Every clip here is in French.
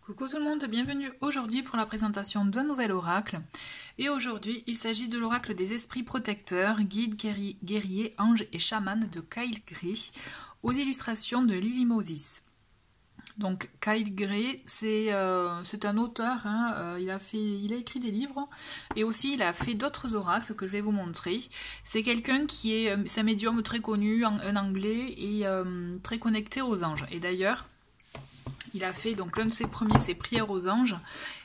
Coucou tout le monde, bienvenue aujourd'hui pour la présentation d'un nouvel oracle. Et aujourd'hui, il s'agit de l'oracle des esprits protecteurs, guides, guerriers, anges et chamans de Kyle Gray, aux illustrations de Lily Moses. Donc Kyle Gray, c'est un auteur, hein, il a écrit des livres et aussi il a fait d'autres oracles que je vais vous montrer. C'est quelqu'un qui c'est un médium très connu, un anglais et très connecté aux anges. Et d'ailleurs, il a fait donc l'un de ses premiers, ses prières aux anges,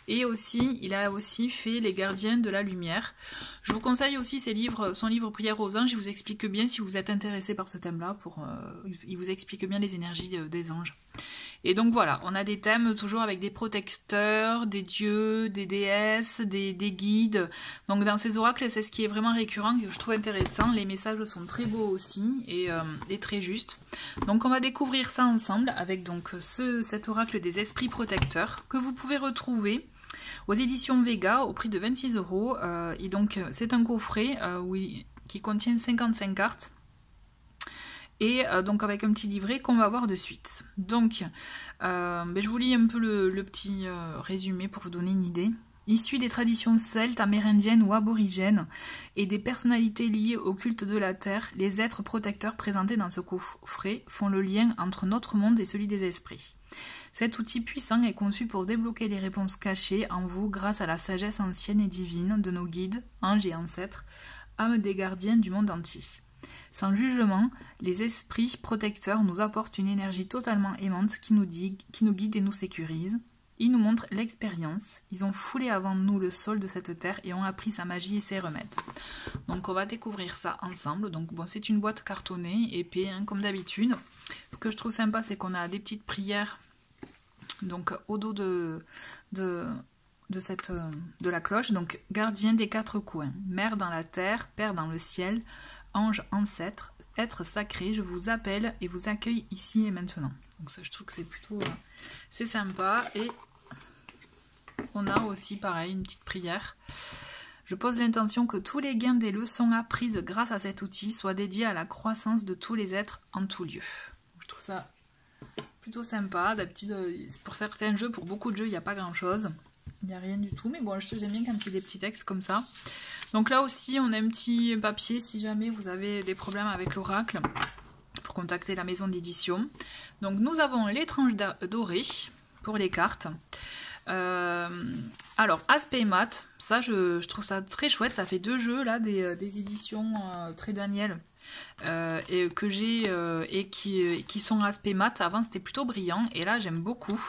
et aussi il a aussi fait les gardiens de la lumière. Je vous conseille aussi son livre Prières aux anges. Il vous explique bien, si vous êtes intéressé par ce thème-là, il vous explique bien les énergies des anges. Et donc voilà, on a des thèmes toujours avec des protecteurs, des dieux, des déesses, des guides. Donc dans ces oracles, c'est ce qui est vraiment récurrent, que je trouve intéressant. Les messages sont très beaux aussi et très justes. Donc on va découvrir ça ensemble avec donc cet oracle des esprits protecteurs que vous pouvez retrouver aux éditions Vega au prix de 26 €. Et donc c'est un coffret qui contient 55 cartes. Et donc avec un petit livret qu'on va voir de suite. Donc je vous lis un peu le petit résumé pour vous donner une idée. Issus des traditions celtes, amérindiennes ou aborigènes et des personnalités liées au culte de la terre, les êtres protecteurs présentés dans ce coffret font le lien entre notre monde et celui des esprits. Cet outil puissant est conçu pour débloquer les réponses cachées en vous grâce à la sagesse ancienne et divine de nos guides, anges et ancêtres, âmes des gardiens du monde entier. Sans jugement, les esprits protecteurs nous apportent une énergie totalement aimante qui nous guide et nous sécurise. Ils nous montrent l'expérience. Ils ont foulé avant nous le sol de cette terre et ont appris sa magie et ses remèdes. Donc on va découvrir ça ensemble. Donc bon, c'est une boîte cartonnée, épais, hein, comme d'habitude. Ce que je trouve sympa, c'est qu'on a des petites prières donc au dos de la cloche. Donc gardien des quatre coins, mère dans la terre, père dans le ciel, ange ancêtre, être sacré, je vous appelle et vous accueille ici et maintenant. Donc ça, je trouve que c'est plutôt c'est sympa. Et on a aussi pareil une petite prière. Je pose l'intention que tous les gains des leçons apprises grâce à cet outil soient dédiés à la croissance de tous les êtres en tout lieu. Je trouve ça plutôt sympa. D'habitude, pour certains jeux, pour beaucoup de jeux, il n'y a pas grand chose. Il n'y a rien du tout, mais bon, j'aime bien quand il y a des petits textes comme ça. Donc là aussi, on a un petit papier si jamais vous avez des problèmes avec l'oracle, pour contacter la maison d'édition. Donc nous avons l'étrange doré pour les cartes. Alors, aspect mat, ça je trouve ça très chouette. Ça fait 2 jeux là, des éditions Très Daniel. Et que j'ai et qui sont aspect mat. Avant c'était plutôt brillant et là j'aime beaucoup.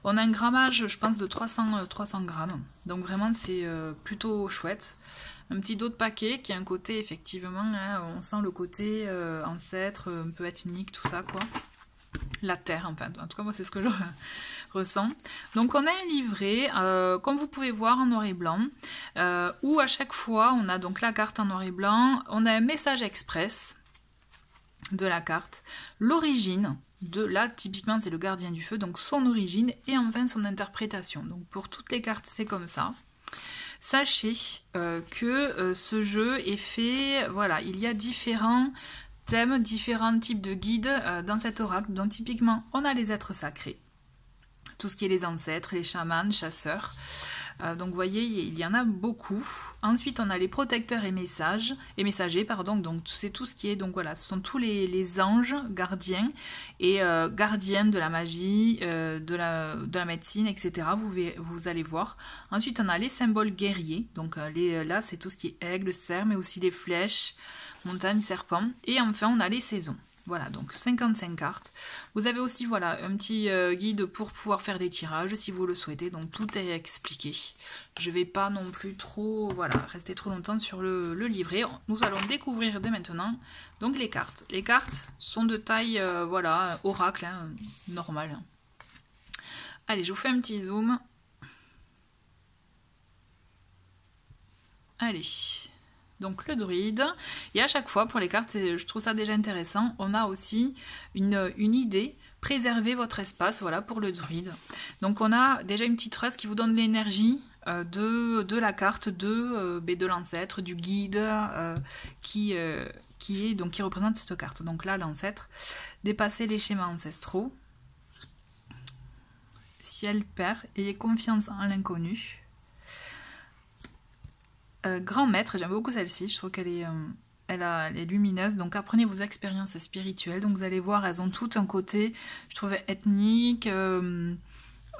On a un grammage, je pense, de 300 grammes, donc vraiment c'est plutôt chouette. Un petit dos de paquet qui a un côté effectivement, hein, on sent le côté ancêtre, un peu ethnique, tout ça quoi. La terre, enfin, en tout cas moi c'est ce que je ressens. Donc on a un livret, comme vous pouvez voir, en noir et blanc, où à chaque fois on a donc la carte en noir et blanc, on a un message express de la carte, l'origine de là, typiquement c'est le gardien du feu, donc son origine et enfin son interprétation. Donc pour toutes les cartes c'est comme ça. Sachez que ce jeu est fait, voilà, il y a différents thèmes, différents types de guides dans cet oracle. Donc typiquement on a les êtres sacrés, tout ce qui est les ancêtres, les chamans, chasseurs. Donc vous voyez, il y en a beaucoup. Ensuite on a les protecteurs et messagers, pardon. Donc c'est tout ce qui est, donc voilà, ce sont tous les anges gardiens et gardiens de la magie, de la médecine, etc. Vous allez voir. Ensuite on a les symboles guerriers. Donc là c'est tout ce qui est aigle, cerf, mais aussi les flèches, montagne, serpent. Et enfin on a les saisons. Voilà, donc 55 cartes. Vous avez aussi, voilà, un petit guide pour pouvoir faire des tirages si vous le souhaitez. Donc tout est expliqué. Je ne vais pas non plus trop, voilà, rester trop longtemps sur le livret. Nous allons découvrir dès maintenant donc les cartes. Les cartes sont de taille, voilà, oracle, hein, normal. Allez, je vous fais un petit zoom. Allez. Donc le druide, et à chaque fois pour les cartes, je trouve ça déjà intéressant, on a aussi une idée, préserver votre espace, voilà, pour le druide. Donc on a déjà une petite phrase qui vous donne l'énergie de la carte de l'ancêtre, du guide qui représente cette carte. Donc là l'ancêtre, dépasser les schémas ancestraux. ciel perd, ayez confiance en l'inconnu. Grand maître, j'aime beaucoup celle-ci, je trouve qu'elle est, elle est lumineuse, donc apprenez vos expériences spirituelles, donc vous allez voir, elles ont toutes un côté, je trouve, ethnique, il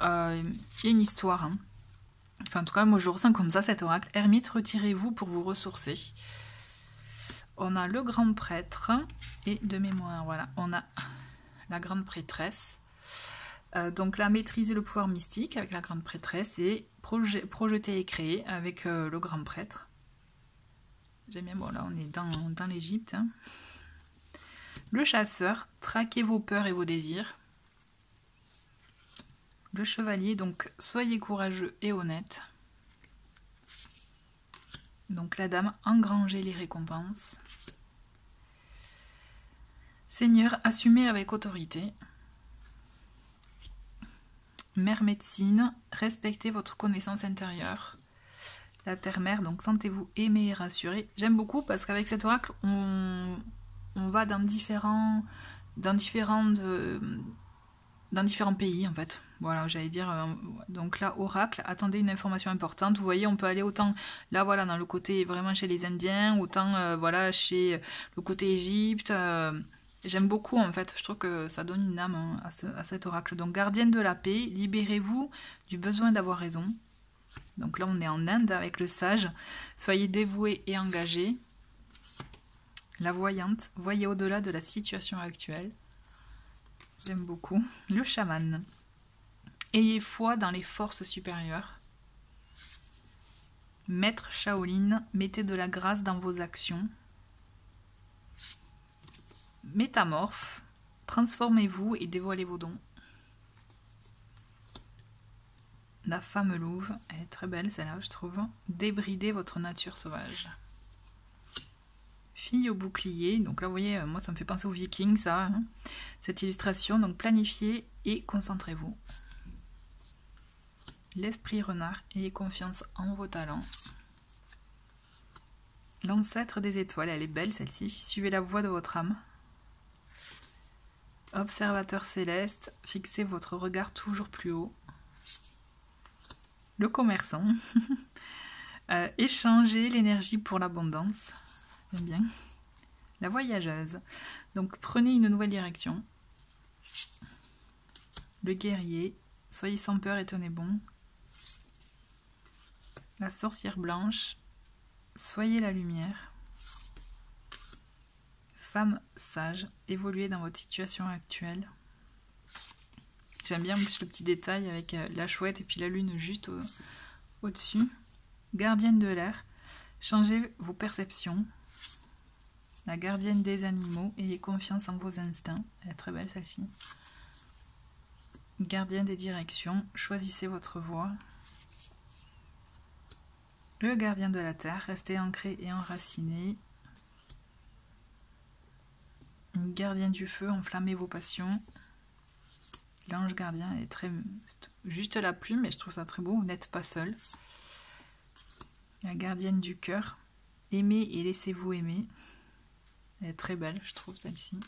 y a une histoire, hein. Enfin en tout cas moi je le ressens comme ça cet oracle. Ermite, retirez-vous pour vous ressourcer. On a le grand prêtre, et de mémoire, voilà, on a la grande prêtresse. Donc là, maîtriser le pouvoir mystique avec la grande prêtresse et projeter et créer avec le grand prêtre. J'aime bien, bon là on est dans l'Égypte. Hein. Le chasseur, traquez vos peurs et vos désirs. Le chevalier, donc soyez courageux et honnête. Donc la dame, engrangez les récompenses. Seigneur, assumez avec autorité. Mère médecine, respectez votre connaissance intérieure. La terre-mère, donc sentez-vous aimé et rassuré. J'aime beaucoup parce qu'avec cet oracle, on va dans différents pays en fait. Voilà, j'allais dire. Donc là, oracle, attendez une information importante. Vous voyez, on peut aller autant là, voilà, dans le côté vraiment chez les Indiens, autant voilà chez le côté Égypte. J'aime beaucoup en fait, je trouve que ça donne une âme hein, à cet oracle. Donc gardienne de la paix, libérez-vous du besoin d'avoir raison. Donc là on est en Inde avec le sage. Soyez dévoué et engagé. La voyante, voyez au-delà de la situation actuelle. J'aime beaucoup. Le chaman. Ayez foi dans les forces supérieures. Maître Shaolin, mettez de la grâce dans vos actions. Métamorphe, transformez-vous et dévoilez vos dons. La femme louve, elle est très belle celle-là je trouve. Débridez votre nature sauvage. Fille au bouclier, donc là vous voyez, moi ça me fait penser aux Vikings ça, hein. Cette illustration, donc planifiez et concentrez-vous. L'esprit renard, ayez confiance en vos talents. L'ancêtre des étoiles, elle est belle celle-ci, suivez la voie de votre âme. Observateur céleste, fixez votre regard toujours plus haut. Le commerçant, échangez l'énergie pour l'abondance. J'aime bien. La voyageuse, donc prenez une nouvelle direction. Le guerrier, soyez sans peur et tenez bon. La sorcière blanche, soyez la lumière. Femme sage, évoluez dans votre situation actuelle. J'aime bien en plus le petit détail avec la chouette et puis la lune juste au-dessus. Gardienne de l'air, changez vos perceptions. La gardienne des animaux, ayez confiance en vos instincts. Elle est très belle celle-ci. Gardien des directions, choisissez votre voie. Le gardien de la terre, restez ancré et enraciné. Gardien du feu, enflammez vos passions. L'ange gardien est très... juste la plume, mais je trouve ça très beau. Vous n'êtes pas seul. La gardienne du cœur, aimez et laissez-vous aimer. Elle est très belle, je trouve celle-ci.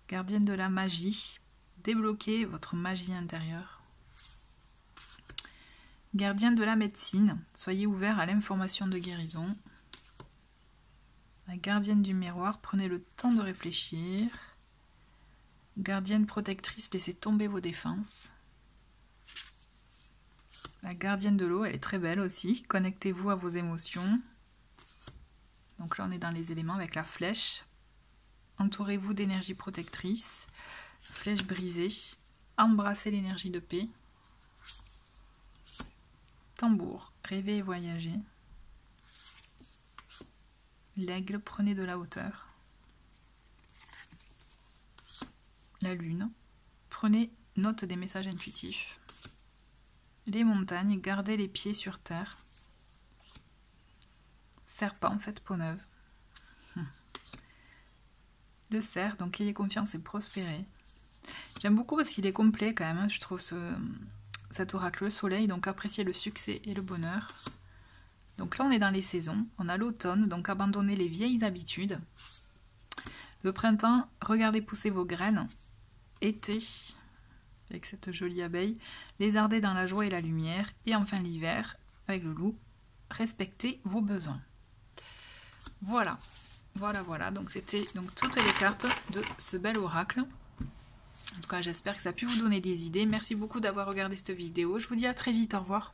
Gardienne de la magie, débloquez votre magie intérieure. Gardien de la médecine, soyez ouvert à l'information de guérison. La gardienne du miroir, prenez le temps de réfléchir. Gardienne protectrice, laissez tomber vos défenses. La gardienne de l'eau, elle est très belle aussi. Connectez-vous à vos émotions. Donc là, on est dans les éléments avec la flèche. Entourez-vous d'énergie protectrice. Flèche brisée. Embrassez l'énergie de paix. Tambour, rêvez et voyagez. L'aigle, prenez de la hauteur. La lune, prenez note des messages intuitifs. Les montagnes, gardez les pieds sur terre. Serpent, faites peau neuve. Le cerf, donc ayez confiance et prospérez. J'aime beaucoup parce qu'il est complet quand même, hein, je trouve cet oracle. Le soleil, donc appréciez le succès et le bonheur. Donc là on est dans les saisons, on a l'automne, donc abandonnez les vieilles habitudes. Le printemps, regardez pousser vos graines. Été, avec cette jolie abeille. Lézarder dans la joie et la lumière. Et enfin l'hiver, avec le loup, respectez vos besoins. Voilà, voilà. Donc c'était donc toutes les cartes de ce bel oracle. En tout cas, j'espère que ça a pu vous donner des idées. Merci beaucoup d'avoir regardé cette vidéo. Je vous dis à très vite, au revoir.